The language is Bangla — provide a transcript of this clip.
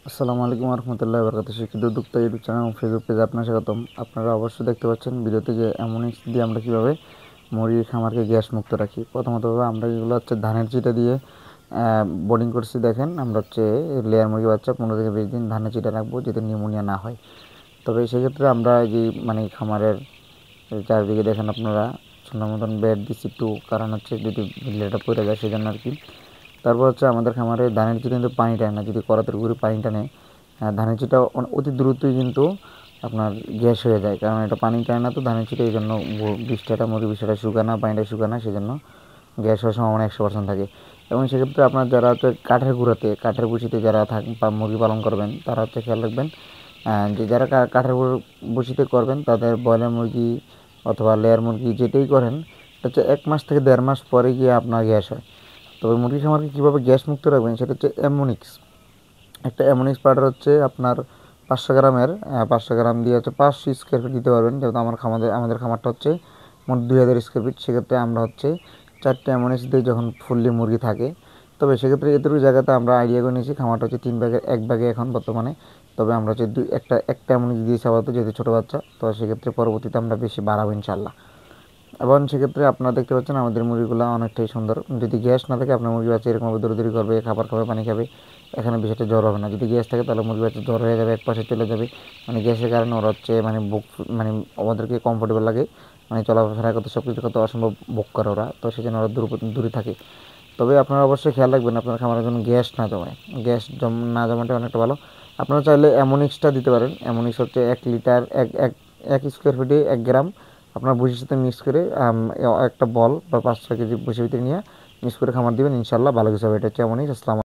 আসসালামু আলাইকুম রহমতুল্লাহ বরকাত। শিক্ষিত উদ্যোক্তা ইউটিউব চ্যানেল এবং ফেসবুক পেজে আপনার স্বাগতম। আপনারা অবশ্যই দেখতে পাচ্ছেন ভিডিওতে যে অ্যামোনিক্স দিয়ে আমরা কীভাবে মুরগির খামারকে গ্যাস মুক্ত রাখি। প্রথমত আমরা এগুলো হচ্ছে ধানের চিটা দিয়ে বোর্ডিং করছি। দেখেন আমরা হচ্ছে লেয়ার মুরগি বাচ্চা 15 থেকে 20 দিন ধানের চিটা রাখবো যাতে নিউমোনিয়া না হয়। তবে সেক্ষেত্রে আমরা যে খামারের চারিদিকে দেখেন আপনারা সুন্দর মতন বেড দিচ্ছি একটু, কারণ হচ্ছে যদি লেটা পড়ে যায় সেজন্য আর কি। তারপর হচ্ছে আমাদের খামারে ধানের চিটা কিন্তু পানি টানে না। যদি করাতের গুঁড়ি পানি টানে, ধানের চিটা অতি দ্রুতই কিন্তু আপনার গ্যাস হয়ে যায়, কারণ এটা পানি টানে না তো ধানের চিটা। এই জন্য বৃষ্টিটা মুরগি বৃষ্টিটা শুকানা, পানিটা শুকানা, সেই জন্য গ্যাস হওয়ার সম্ভাবনা 100% থাকে। এবং সেক্ষেত্রে আপনার যারা হচ্ছে কাঠের বসিতে যারা বা মুরগি পালন করবেন তারা হচ্ছে খেয়াল রাখবেন যে যারা কাঠের বসিতে করবেন তাদের ব্রয়লার মুরগি অথবা লেয়ার মুরগি যেটাই করেন হচ্ছে 1 মাস থেকে 1.5 মাস পরে গিয়ে আপনার গ্যাস হয়। তবে মুরগি খামারকে কীভাবে গ্যাস মুক্ত রাখবেন সেটা হচ্ছে অ্যামোনিক্স। একটা অ্যামোনিক্স পাউডার হচ্ছে আপনার 500 গ্রামের, 500 গ্রাম দিয়ে হচ্ছে 500 স্কোয়ার ফিট দিতে পারবেন। যেহেতু আমাদের খামারটা হচ্ছে মোট 2000 স্কোয়ার ফিট, সেক্ষেত্রে আমরা হচ্ছে 4টে অ্যামোনিক্স দিয়ে যখন ফুললি মুরগি থাকে। তবে সেক্ষেত্রে এতটুকু জায়গাতে আমরা আইডিয়া করে নিয়েছি খামারটা হচ্ছে 3 ভাগের 1 ভাগে এখন বর্তমানে। তবে আমরা হচ্ছে একটা অ্যামোনিক্স দিয়েছি আপাতত, যেহেতু ছোটো বাচ্চা। তো সেক্ষেত্রে পরবর্তীতে আমরা বেশি বাড়াবো ইনশাল্লাহ। এবং সেক্ষেত্রে আপনারা দেখতে পাচ্ছেন আমাদের মুরগিগুলো অনেকটাই সুন্দর। যদি গ্যাস না থাকে আপনার মুরগি বাচ্চা এরকমভাবে দৌড়াদৌড়ি করবে, খাবার খাবে, পানি খাবে, এখানে বিষয়টা জ্বর হবে না। যদি গ্যাস থাকে তাহলে মুরগি বাচ্চা জ্বর হয়ে যাবে, এক পাশে চলে যাবে। গ্যাসের কারণে ওরা হচ্ছে বুক ওদেরকে কমফোর্টেবল লাগে, চলাফেরা করতে সব কিছু করতে অসম্ভব বুক করে ওরা, তো সেই জন্য ওরা দূরে থাকে। তবে আপনারা অবশ্যই খেয়াল রাখবেন আপনার খামারের জন্য গ্যাস না জমায়। না জমাটা অনেকটা ভালো। আপনারা চাইলে অ্যামোনিক্সটা দিতে পারেন। অ্যামোনিক্স হচ্ছে 1 লিটার, এক স্কোয়ার ফিটে 1 গ্রাম আপনার ভুসির সাথে মিক্স করে একটা বল বা 5-6 কেজি ভুসির ভিতরে নিয়ে মিক্স করে খামার দিবেন, ইনশাল্লাহ ভালো কিছু হবে। এটা হচ্ছে অ্যামোনিক্স। আসসালাম।